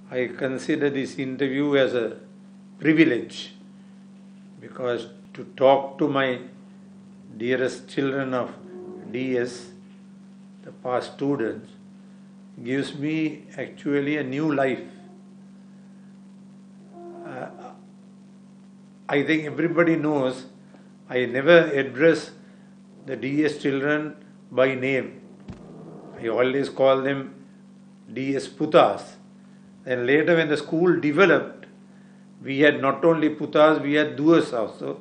I consider this interview as a privilege because to talk to my dearest children of DS, the past students, gives me actually a new life. I think everybody knows I never address the DS children by name. I always call them DS Putas. And later when the school developed, we had not only Putas, we had Duas also,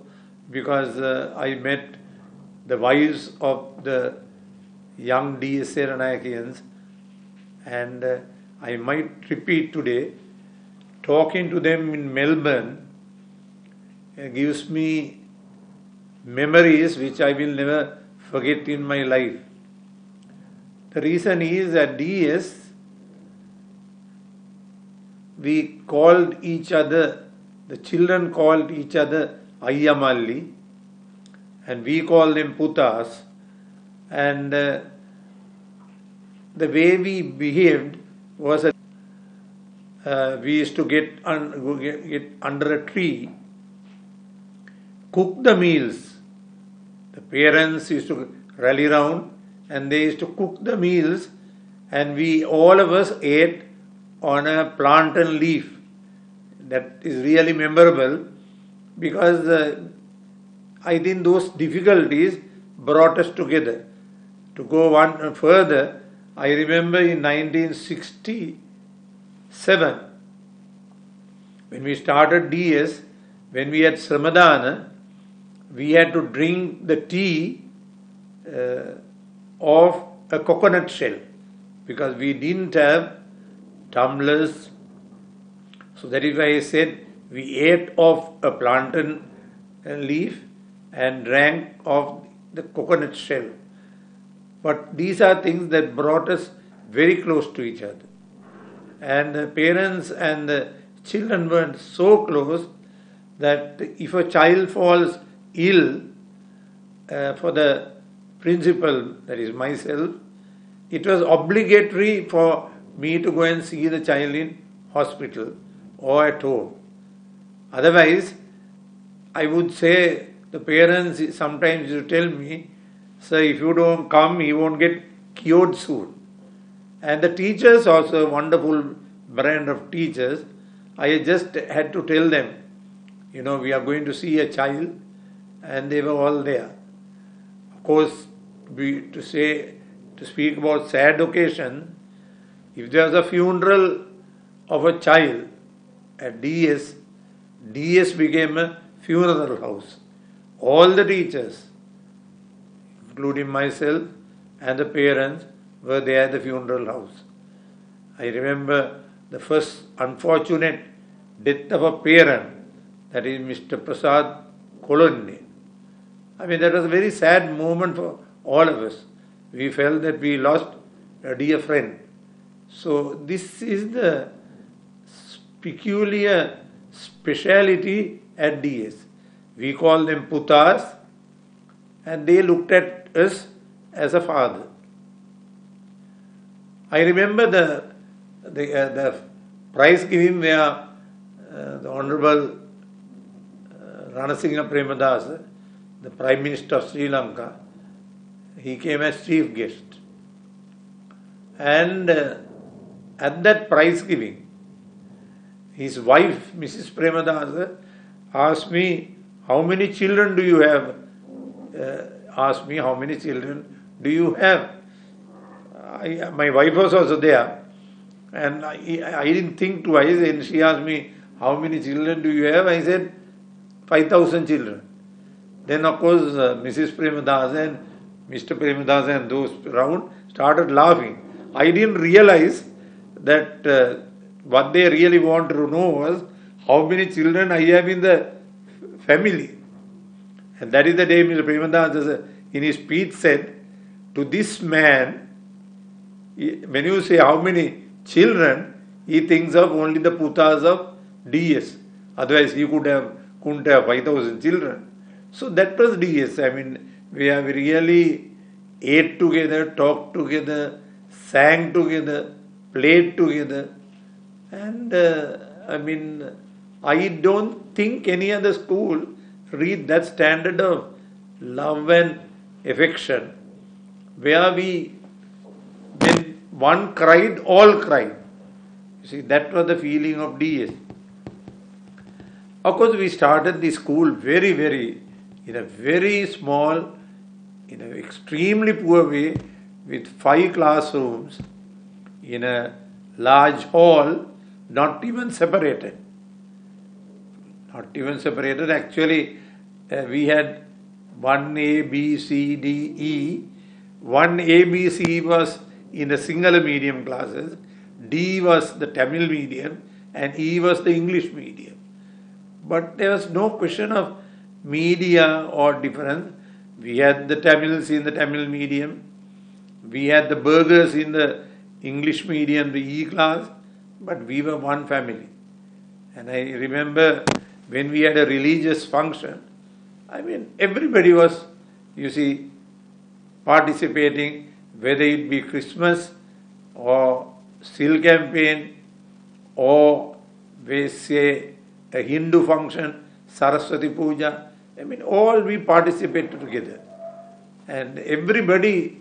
because I met the wives of the young D.S.Senanayakians, and I might repeat today, talking to them in Melbourne gives me memories which I will never forget in my life. The reason is that DS, we called each other, the children called each other Ayyamalli, and we call them Putas, and the way we behaved was we used to get under a tree, cook the meals. The parents used to rally round and they used to cook the meals, and we all of us ate on a plantain leaf. That is really memorable because I think those difficulties brought us together. To go one further, I remember in 1967, when we started DS, when we had Sramadana, we had to drink the tea of a coconut shell because we didn't have tumblers. So that is why I said we ate off a plantain leaf and drank off the coconut shell. But these are things that brought us very close to each other. And the parents and the children were so close that if a child falls ill, for the principal, that is myself, it was obligatory for me to go and see the child in hospital or at home. Otherwise, I would say, the parents sometimes used to tell me, sir, if you don't come, he won't get cured soon. And the teachers also, a wonderful brand of teachers, I just had to tell them, we are going to see a child, and they were all there. Of course, to speak about sad occasion, if there was a funeral of a child at DS became a funeral house. All the teachers, including myself and the parents, were there at the funeral house. I remember the first unfortunate death of a parent, that is Mr. Prasad Kolonne. That was a very sad moment for all of us. We felt that we lost a dear friend. So this is the peculiar speciality at DS. We call them Putas, and they looked at us as a father. I remember the prize giving where the Honorable Ranasinghe Premadasa, the Prime Minister of Sri Lanka, he came as chief guest. And at that prize giving, his wife, Mrs. Premadasa, asked me, how many children do you have? My wife was also there. And I didn't think twice. And she asked me, how many children do you have? I said, 5,000 children. Then, of course, Mrs. Premadasa and Mr. Premadasa and those around started laughing. I didn't realize that what they really wanted to know was how many children I have in the family. And that is the day Mr. Premadasa in his speech said, to this man, when you say how many children, he thinks of only the Putas of DS. Otherwise, he couldn't have 5,000 children. So that was DS. We have really ate together, talked together, sang together, played together. And I don't think any other school reach that standard of love and affection where when one cried, all cried. You see, that was the feeling of DS. Of course, we started the school in a very small, in an extremely poor way, with 5 classrooms in a large hall, not even separated. Not even separated. Actually, we had 1A, B, C, D, E. 1A, B, C was in the single medium classes, D was the Tamil medium, and E was the English medium. But there was no question of media or difference. We had the Tamils in the Tamil medium, we had the burghers in the English medium, the E class, but we were one family. And I remember when we had a religious function, everybody was, you see, participating, whether it be Christmas or Seal campaign or we say a Hindu function, Saraswati Puja. All we participated together. And everybody,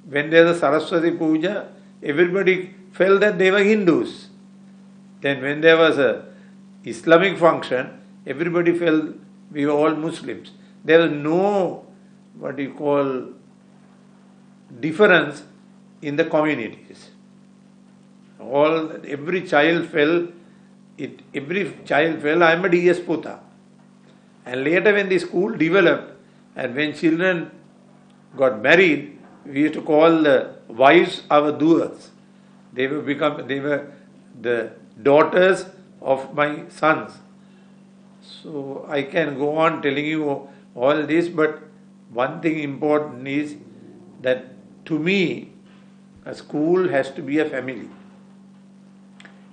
when there's a Saraswati Puja, everybody felt that they were Hindus. Then when there was a Islamic function, everybody felt we were all Muslims. There was no, difference in the communities. Every child felt, I am a D.S. Puta. And later when the school developed and when children got married, we used to call the wives our doers. They were the daughters of my sons. So I can go on telling you all this, but one thing important is that to me, a school has to be a family.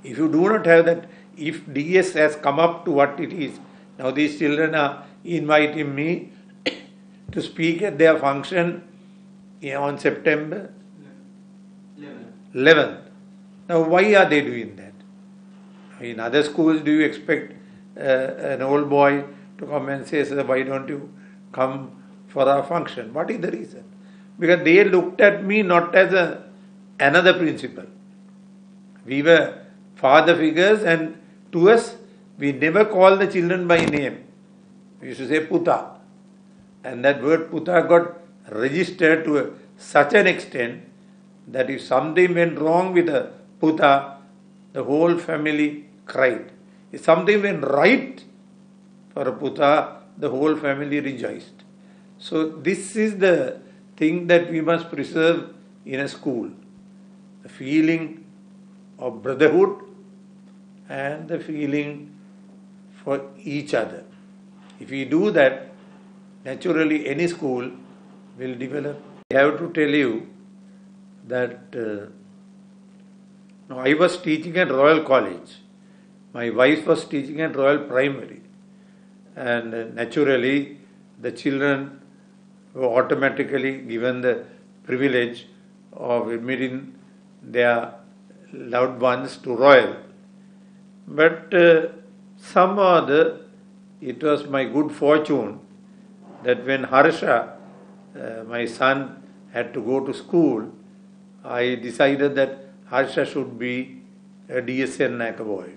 If you do not have that, if DS has come up to what it is, now these children are inviting me to speak at their function on September 11th. Now why are they doing that? In other schools, do you expect an old boy to come and say, "Sir, why don't you come for our function?" What is the reason? Because they looked at me not as another principal. We were father figures, and to us, we never call the children by name. We used to say Puta. And that word Puta got registered to such an extent that if something went wrong with a Puta, the whole family cried. If something went right for a Puta, the whole family rejoiced. So this is the thing that we must preserve in a school. The feeling of brotherhood and the feeling for each other. If we do that, naturally any school will develop. I have to tell you that I was teaching at Royal College. My wife was teaching at Royal Primary. And naturally, the children were automatically given the privilege of admitting their loved ones to Royal. But some or other, it was my good fortune that when Harsha, my son, had to go to school, I decided that Harsha should be a D.S.Senanayake boy.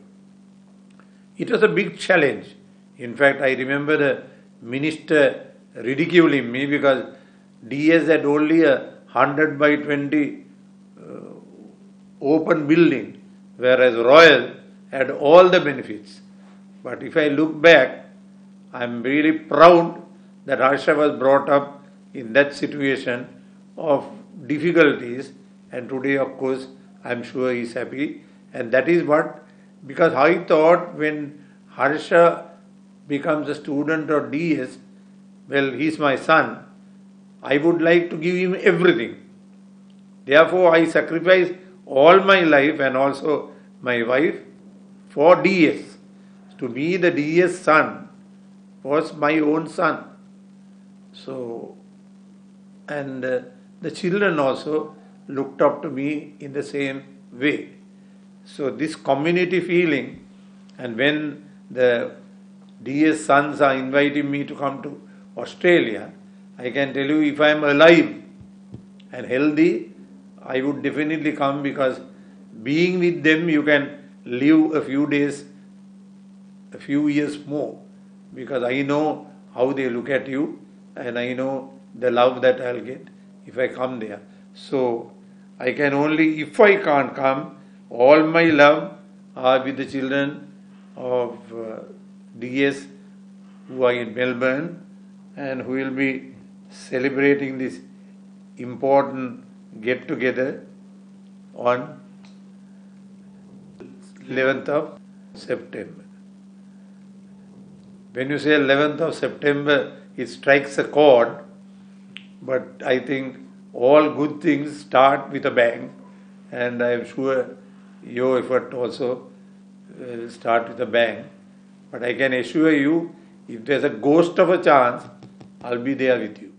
It was a big challenge. In fact, I remember the minister ridiculing me because DS had only a 100 by 20 open building, whereas Royal had all the benefits. But if I look back, I am really proud that Harsha was brought up in that situation of difficulties, and today, of course, I am sure he is happy. And that is what, because I thought when Harsha becomes a student of DS, well, he is my son, I would like to give him everything. Therefore, I sacrifice all my life and also my wife for DS. To me, the DS son was my own son. So, and the children also looked up to me in the same way. So this community feeling, and when the D.S. sons are inviting me to come to Australia, I can tell you, if I am alive and healthy, I would definitely come, because being with them you can live a few days, a few years more, because I know how they look at you and I know the love that I'll get if I come there. So I can only, if I can't come, all my love are with the children of DS who are in Melbourne and who will be celebrating this important get together on 11th of September. When you say 11th of September, it strikes a chord, but I think all good things start with a bang, and I am sure your effort also will start with a bang. But I can assure you, if there's a ghost of a chance, I'll be there with you.